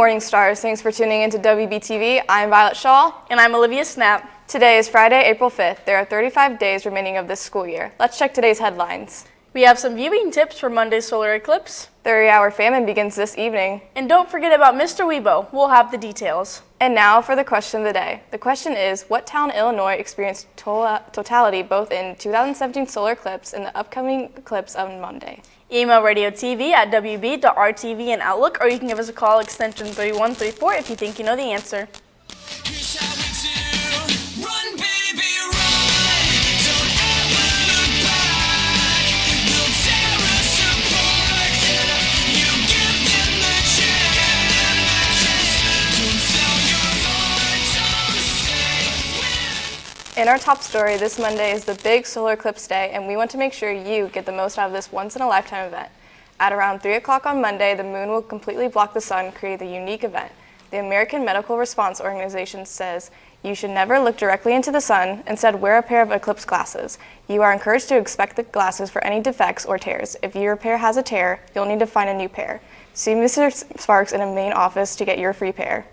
Morning Stars. Thanks for tuning into WBTV. I'm Violet Shaw. And I'm Olivia Snap. Today is Friday, April 5th. There are 35 days remaining of this school year. Let's check today's headlines. We have some viewing tips for Monday's solar eclipse. 30-hour famine begins this evening. And don't forget about Mr. Weibo. We'll have the details. And now for the question of the day. The question is, what town in Illinois experienced totality both in 2017 solar eclipse and the upcoming eclipse on Monday? Email radiotv@wb.rtv and Outlook, or you can give us a call extension 3134 if you think you know the answer. In our top story, this Monday is the big solar eclipse day, and we want to make sure you get the most out of this once-in-a-lifetime event. At around 3 o'clock on Monday, the moon will completely block the sun, creating a unique event. The American Medical Response Organization says you should never look directly into the sun. Instead, wear a pair of eclipse glasses. You are encouraged to inspect the glasses for any defects or tears. If your pair has a tear, you'll need to find a new pair. See Mr. Sparks in the main office to get your free pair.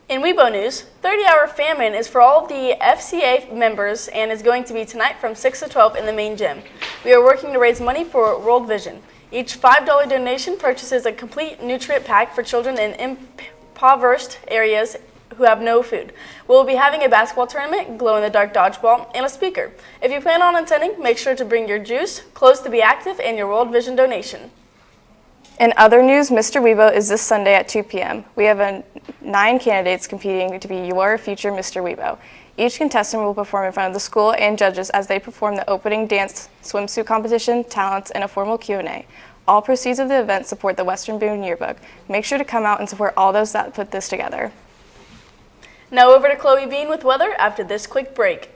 In Weibo News, 30-hour famine is for all of the FCA members and is going to be tonight from 6 to 12 in the main gym. We are working to raise money for World Vision. Each $5 donation purchases a complete nutrient pack for children in impoverished areas who have no food. We'll be having a basketball tournament, glow-in-the-dark dodgeball, and a speaker. If you plan on attending, make sure to bring your juice, clothes to be active, and your World Vision donation. In other news, Mr. Weibo is this Sunday at 2 p.m. We have 9 candidates competing to be your future Mr. Weibo. Each contestant will perform in front of the school and judges as they perform the opening dance, swimsuit competition, talents, and a formal Q&A. All proceeds of the event support the Western Boone Yearbook. Make sure to come out and support all those that put this together. Now over to Chloe Bean with weather after this quick break.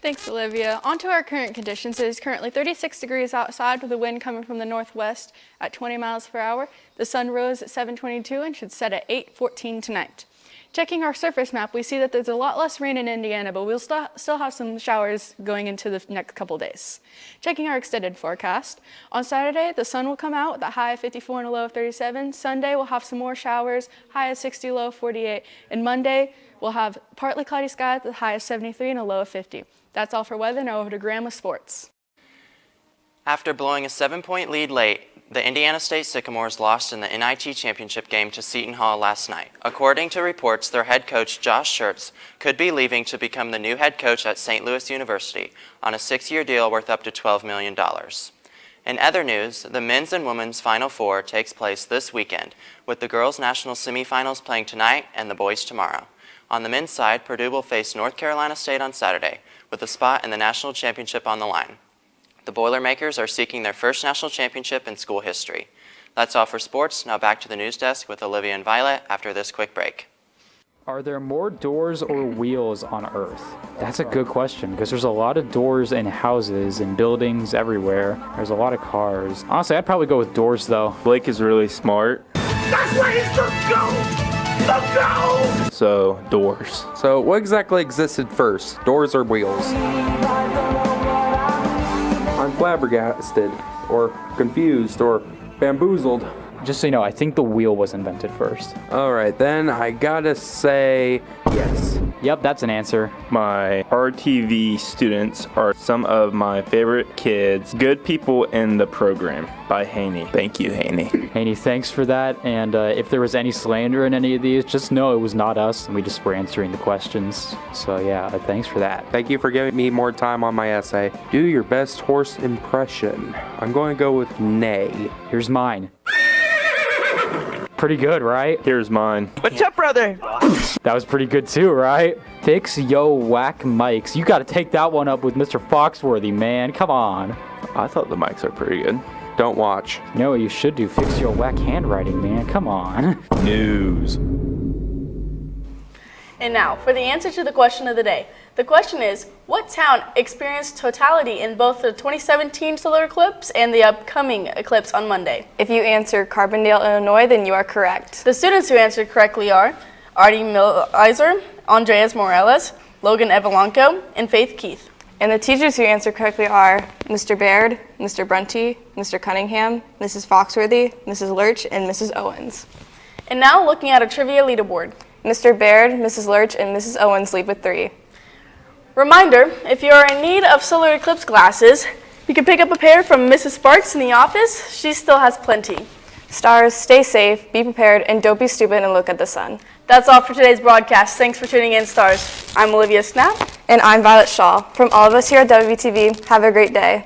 Thanks, Olivia. On to our current conditions. It is currently 36 degrees outside with the wind coming from the northwest at 20 miles per hour. The sun rose at 7:22 and should set at 8:14 tonight. Checking our surface map, we see that there's a lot less rain in Indiana, but we'll still have some showers going into the next couple days. Checking our extended forecast, on Saturday, the sun will come out with a high of 54 and a low of 37. Sunday, we'll have some more showers, high of 60, low of 48. And Monday, we'll have partly cloudy skies with a high of 73 and a low of 50. That's all for weather. Now over to Graham with sports. After blowing a 7-point lead late, the Indiana State Sycamores lost in the NIT championship game to Seton Hall last night. According to reports, their head coach, Josh Schertz, could be leaving to become the new head coach at St. Louis University on a 6-year deal worth up to $12 million. In other news, the men's and women's Final Four takes place this weekend, with the girls' national semifinals playing tonight and the boys tomorrow. On the men's side, Purdue will face North Carolina State on Saturday, with a spot in the national championship on the line. The Boilermakers are seeking their first national championship in school history. That's all for sports. Now back to the news desk with Olivia and Violet after this quick break. Are there more doors or wheels on Earth? That's a good question, because there's a lot of doors in houses and buildings everywhere. There's a lot of cars. Honestly, I'd probably go with doors, though. Blake is really smart. That's why he's the GOAT! The GOAT! So, doors. So, what exactly existed first, doors or wheels? I'm flabbergasted, or confused, or bamboozled. Just so you know, I think the wheel was invented first. Alright, then I gotta say yes. Yep, that's an answer. My RTV students are some of my favorite kids. Good people in the program by Haney. Thank you, Haney. Haney, thanks for that. And if there was any slander in any of these, just know it was not us, and we just were answering the questions. So yeah, thanks for that. Thank you for giving me more time on my essay. Do your best horse impression. I'm going to go with neigh. Here's mine. Pretty good, right? Here's mine. What's up, brother? That was pretty good too, right? Fix yo whack mics. You gotta take that one up with Mr. Foxworthy, man. Come on. I thought the mics are pretty good. Don't watch. You know what you should do? Fix your whack handwriting, man. Come on. News. And now, for the answer to the question of the day. The question is, what town experienced totality in both the 2017 solar eclipse and the upcoming eclipse on Monday? If you answer Carbondale, Illinois, then you are correct. The students who answered correctly are Artie Millizer, Andreas Morales, Logan Evalanco, and Faith Keith. And the teachers who answered correctly are Mr. Baird, Mr. Brunty, Mr. Cunningham, Mrs. Foxworthy, Mrs. Lurch, and Mrs. Owens. And now looking at a trivia leaderboard. Mr. Baird, Mrs. Lurch, and Mrs. Owens lead with 3. Reminder, if you are in need of solar eclipse glasses, you can pick up a pair from Mrs. Sparks in the office. She still has plenty. Stars, stay safe, be prepared, and don't be stupid and look at the sun. That's all for today's broadcast. Thanks for tuning in, Stars. I'm Olivia Snap. And I'm Violet Shaw. From all of us here at WBTV, have a great day.